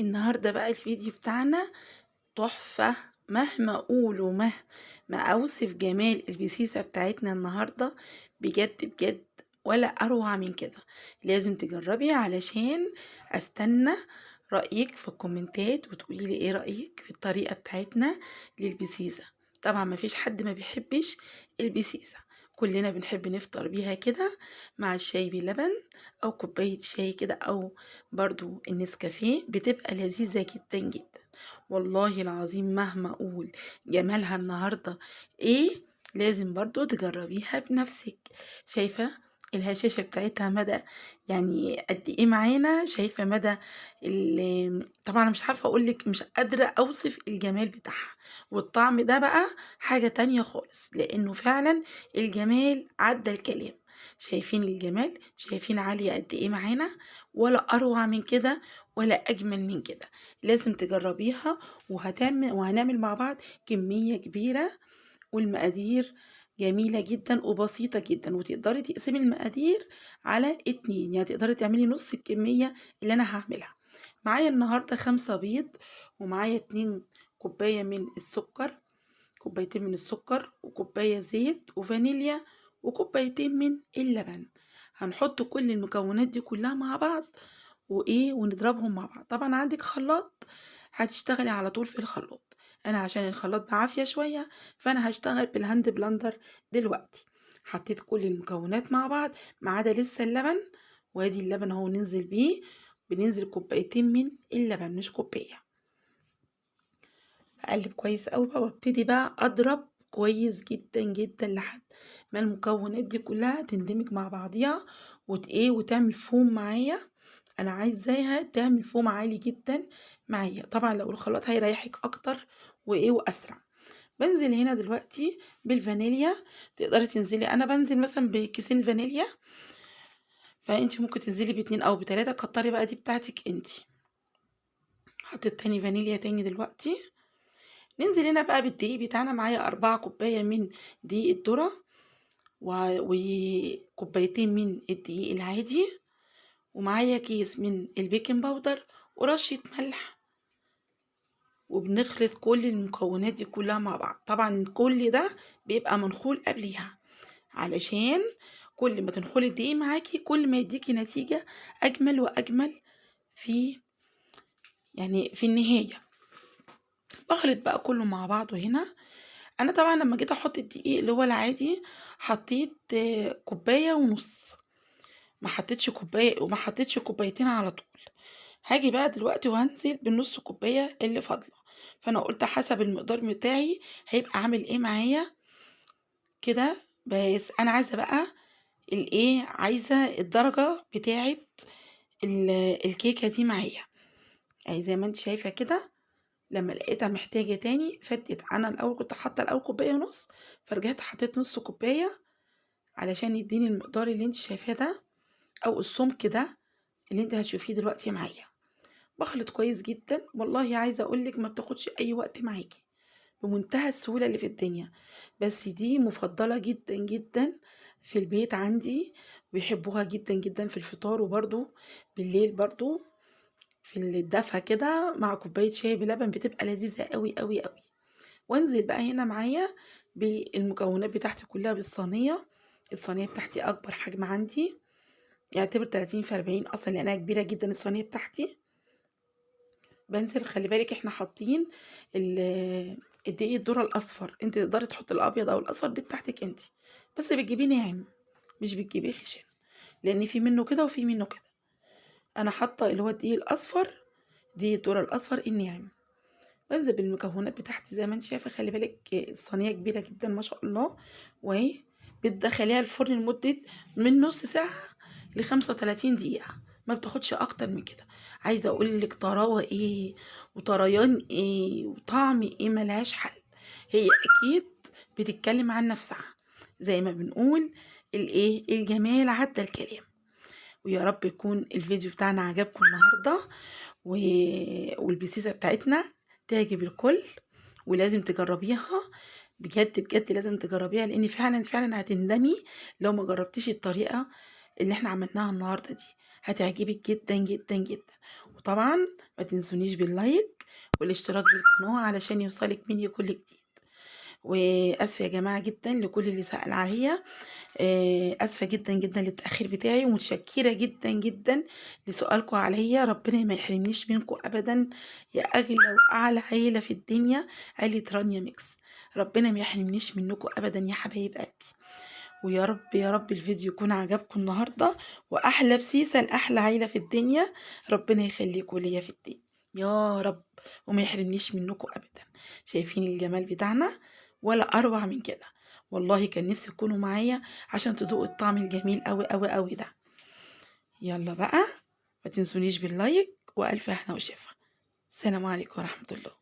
النهاردة بقى الفيديو بتاعنا تحفة. مهما أقول ومهما أوصف جمال البسيسة بتاعتنا النهاردة، بجد بجد ولا أروع من كده. لازم تجربي علشان أستنى رأيك في الكومنتات وتقولي لي إيه رأيك في الطريقة بتاعتنا للبسيسة. طبعا مفيش حد ما بيحبش البسيسة، كلنا بنحب نفطر بيها كده مع الشاي بلبن أو كوباية شاي كده، أو برضو النسكافيه، بتبقى لذيذة جدا جدا. والله العظيم مهما اقول جمالها النهارده ايه، لازم برضو تجربيها بنفسك. شايفه الهشاشه بتاعتها مدى، يعني قد ايه معانا، شايفه مدى طبعا أنا مش عارفه اقولك، مش قادره اوصف الجمال بتاعها. والطعم ده بقى حاجه تانية خالص، لانه فعلا الجمال عدى الكلام. شايفين الجمال، شايفين عالية قد ايه معانا، ولا اروع من كده ولا اجمل من كده. لازم تجربيها، وهنعمل مع بعض كمية كبيرة. والمقادير جميلة جدا وبسيطة جدا، وتقدري تقسمي المقادير على 2، يعني تقدري تعملي نص الكمية اللي أنا هعملها. معايا النهاردة 5 بيض، ومعايا 2 كوباية من السكر، كوبايتين من السكر، وكوباية زيت وفانيليا، وكوبايتين من اللبن. هنحط كل المكونات دي كلها مع بعض ونضربهم مع بعض. طبعا عندك خلاط، هتشتغلي على طول في الخلاط. انا عشان الخلاط بعافية شوية، فانا هشتغل بالهاند بلندر دلوقتي. حطيت كل المكونات مع بعض ما عدا لسه اللبن، وادي اللبن اهو ننزل بيه. بننزل كوبايتين من اللبن مش كوباية. اقلب كويس قوي بقى، وابتدي بقى اضرب كويس جدا جدا لحد ما المكونات دي كلها تندمج مع بعضيها وتعمل فوم معايا. انا عايزاها تعمل فوم عالي جدا معايا. طبعا لو الخلاط هيريحك اكتر واسرع. بنزل هنا دلوقتي بالفانيليا. تقدري تنزلي، انا بنزل مثلا بكيسين فانيليا، فانت ممكن تنزلي باتنين او بتلاتة، كتري بقى دي بتاعتك انت. حطيت تاني فانيليا تاني دلوقتي. ننزل هنا بقى بالدقيق بتاعنا. معايا 4 كوباية من دقيق الذرة، وكوبايتين من الدقيق العادي، ومعايا كيس من البيكنج باودر ورشة ملح. وبنخلط كل المكونات دي كلها مع بعض. طبعا كل ده بيبقى منخول قبليها، علشان كل ما تنخلي الدقيق معاكي كل ما يديكي نتيجة أجمل وأجمل في في النهاية. بخلط بقى كله مع بعضه هنا. انا طبعا لما جيت احط الدقيق اللي هو العادي، حطيت كوبايه ونص، ما حطيتش كوبايه وما حطيتش كوبايتين على طول. هاجي بقى دلوقتي وهنزل بالنص كوبايه اللي فاضله. فانا قلت حسب المقدار بتاعي هيبقى عامل ايه معايا كده. بس انا عايزه بقى عايزه الدرجه بتاعه الكيكه دي معايا، يعني زي ما انت شايفه كده. لما لقيتها محتاجة تاني فتت. أنا الأول كنت حاطة الأول كوباية ونص، فرجعت حطيت نص كوباية علشان يديني المقدار اللي انت شايفاه ده، أو السمك ده اللي انت هتشوفيه دلوقتي معايا. بخلط كويس جدا. والله عايزة أقولك ما بتاخدش أي وقت معاكي، بمنتهى السهولة اللي في الدنيا. بس دي مفضلة جدا جدا في البيت عندي، بيحبوها جدا جدا في الفطار، وبرضو بالليل برضو في الدفا كده مع كوباية شاي بلبن، بتبقى لذيذة قوي قوي قوي. وانزل بقى هنا معايا بالمكونات بتاعتي كلها بالصينية. الصينية بتاعتي اكبر حجم عندي، يعتبر 30 في 40 اصلا لانها كبيرة جدا الصينية بتاعتي. بنزل، خلي بالك احنا حاطين الدقيق الذرة الاصفر، انت تقدري تحطي الابيض او الاصفر، دي بتاعتك انت، بس بتجيبيه ناعم مش بتجيبيه خشن، لان في منه كده وفي منه كده. انا حاطه اللي هو الدقيق الاصفر، دقيق الذرة الاصفر الناعم. بنزل بالمكونات بتاعتي زي ما انت شايفه. خلي بالك الصينيه كبيره جدا ما شاء الله، وهي بتدخليها الفرن لمده من نص ساعه ل 35 دقيقه، ما بتاخدش اكتر من كده. عايزه اقول لك طراوه ايه وطريان ايه وطعم ايه ملهاش حل. هي اكيد بتتكلم عن نفسها، زي ما بنقول الجمال عدى الكلام. ويا رب يكون الفيديو بتاعنا عجبكم النهارده، و... والبسيسة بتاعتنا تعجب الكل. ولازم تجربيها بجد بجد، لازم تجربيها، لان فعلا فعلا هتندمي لو ما جربتيش الطريقة اللي احنا عملناها النهاردة دي. هتعجبك جدا جدا جدا. وطبعا ما تنسونيش باللايك والاشتراك بالقناة علشان يوصلك مني كل جديد. واسفه يا جماعه جدا لكل اللي سأل عليا، اسفه جدا جدا للتاخير بتاعي، ومتشكره جدا جدا لسؤالكم عليا. ربنا ما يحرمنيش منكم ابدا يا اغلى واعلى عيله في الدنيا، عيله رانيا ميكس. ربنا ما يحرمنيش منكم ابدا يا حبايب قلبي. ويا رب يا رب الفيديو يكون عجبكم النهارده، واحلى بسيسه لاحلى عيله في الدنيا. ربنا يخليكم ليا في الدنيا يا رب، وما يحرمنيش منكم ابدا. شايفين الجمال بتاعنا؟ ولا اروع من كده. والله كان نفسي تكونوا معايا عشان تذوقوا الطعم الجميل قوي قوي قوي ده. يلا بقى، ما تنسونيش باللايك، والف هنا وشفا. السلام عليكم ورحمه الله.